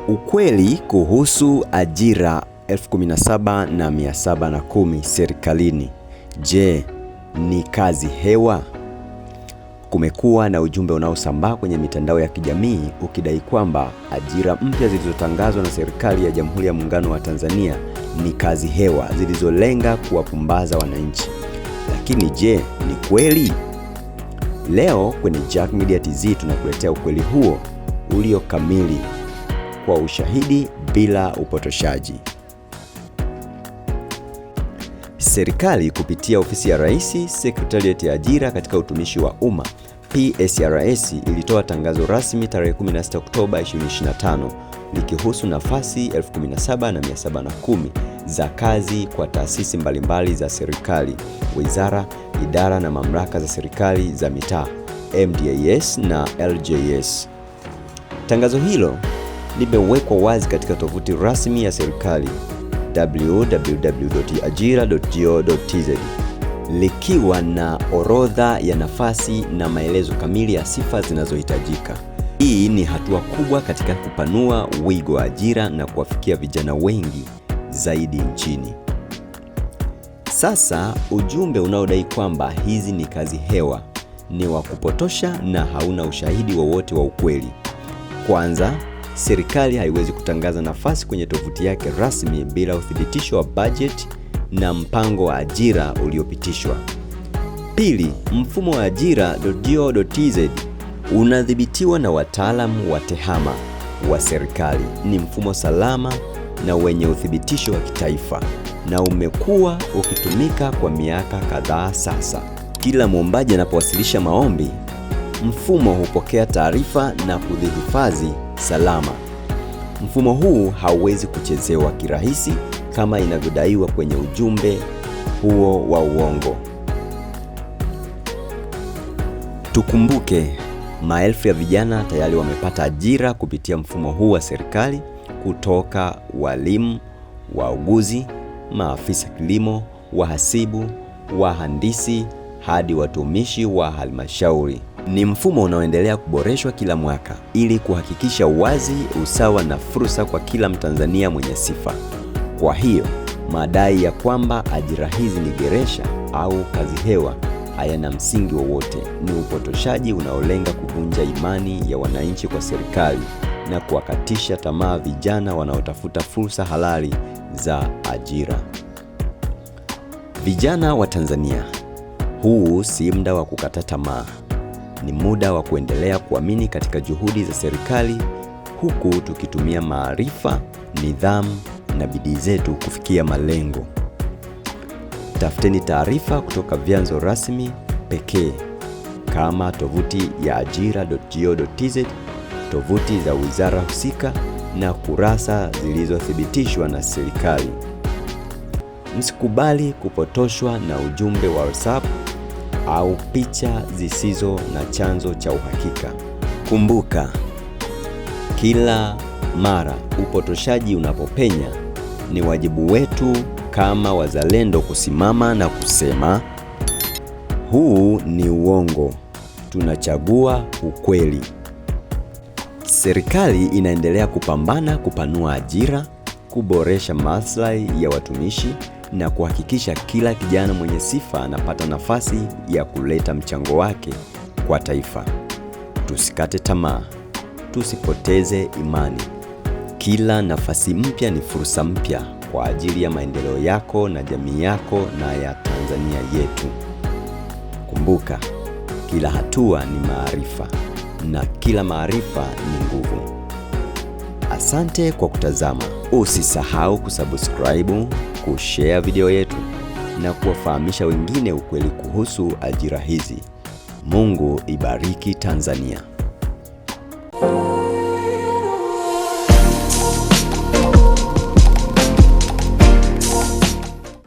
Ukweli kuhusu ajira 17,710 serikalini. Je, ni kazi hewa? Kumekuwa na ujumbe unaosambaa kwenye mitandao ya kijamii ukidai kwamba ajira mpya zilizotangazwa na serikali ya Jamhuri ya Muungano wa Tanzania ni kazi hewa zilizolenga kuwapumbaza wananchi. Lakini je, ni kweli? Leo kwenye Jack Media TZ tunakuletea ukweli huo ulio kamili kwa ushahidi bila upotoshaji. Serikali kupitia Ofisi ya Rais, Sekretarieti ya Ajira katika Utumishi wa Umma, PSRS, ilitoa tangazo rasmi tarehe 16 Oktoba 2025 likihusu nafasi 17,710 za kazi kwa taasisi mbalimbali za serikali, wizara, idara na mamlaka za serikali za mitaa, MDAS na LJS. Tangazo hilo limewekwa wazi katika tovuti rasmi ya serikali www.ajira.go.tz likiwa na orodha ya nafasi na maelezo kamili ya sifa zinazohitajika. Hii ni hatua kubwa katika kupanua wigo wa ajira na kuwafikia vijana wengi zaidi nchini. Sasa ujumbe unaodai kwamba hizi ni kazi hewa ni wa kupotosha na hauna ushahidi wowote wa ukweli. Kwanza, serikali haiwezi kutangaza nafasi kwenye tovuti yake rasmi bila uthibitisho wa bajeti na mpango wa ajira uliopitishwa. Pili, mfumo wa ajira.go.tz unadhibitiwa na wataalamu wa tehama wa serikali. Ni mfumo salama na wenye uthibitisho wa kitaifa na umekuwa ukitumika kwa miaka kadhaa sasa. Kila mwombaji anapowasilisha maombi, mfumo hupokea taarifa na kuzihifadhi salama. Mfumo huu hauwezi kuchezewa kirahisi kama inavyodaiwa kwenye ujumbe huo wa uongo. Tukumbuke, maelfu ya vijana tayari wamepata ajira kupitia mfumo huu wa serikali, kutoka walimu, wauguzi, maafisa kilimo, wahasibu, wahandisi hadi watumishi wa halmashauri. Ni mfumo unaoendelea kuboreshwa kila mwaka ili kuhakikisha uwazi, usawa na fursa kwa kila Mtanzania mwenye sifa. Kwa hiyo, madai ya kwamba ajira hizi ni geresha au kazi hewa hayana msingi wowote. Ni upotoshaji unaolenga kuvunja imani ya wananchi kwa serikali na kuwakatisha tamaa vijana wanaotafuta fursa halali za ajira. Vijana wa Tanzania, huu si muda wa kukata tamaa. Ni muda wa kuendelea kuamini katika juhudi za serikali huku tukitumia maarifa, nidhamu na bidii zetu kufikia malengo. Tafuteni taarifa kutoka vyanzo rasmi pekee kama tovuti ya ajira.go.tz, tovuti za wizara husika na kurasa zilizothibitishwa na serikali. Msikubali kupotoshwa na ujumbe wa WhatsApp au picha zisizo na chanzo cha uhakika. Kumbuka, kila mara upotoshaji unapopenya, ni wajibu wetu kama wazalendo kusimama na kusema, huu ni uongo, tunachagua ukweli. Serikali inaendelea kupambana kupanua ajira, kuboresha maslahi ya watumishi na kuhakikisha kila kijana mwenye sifa anapata nafasi ya kuleta mchango wake kwa taifa. Tusikate tamaa, tusipoteze imani. Kila nafasi mpya ni fursa mpya kwa ajili ya maendeleo yako na jamii yako na ya Tanzania yetu. Kumbuka, kila hatua ni maarifa na kila maarifa ni nguvu. Asante kwa kutazama. Usisahau kusubscribe, kushare video yetu na kuwafahamisha wengine ukweli kuhusu ajira hizi. Mungu ibariki Tanzania.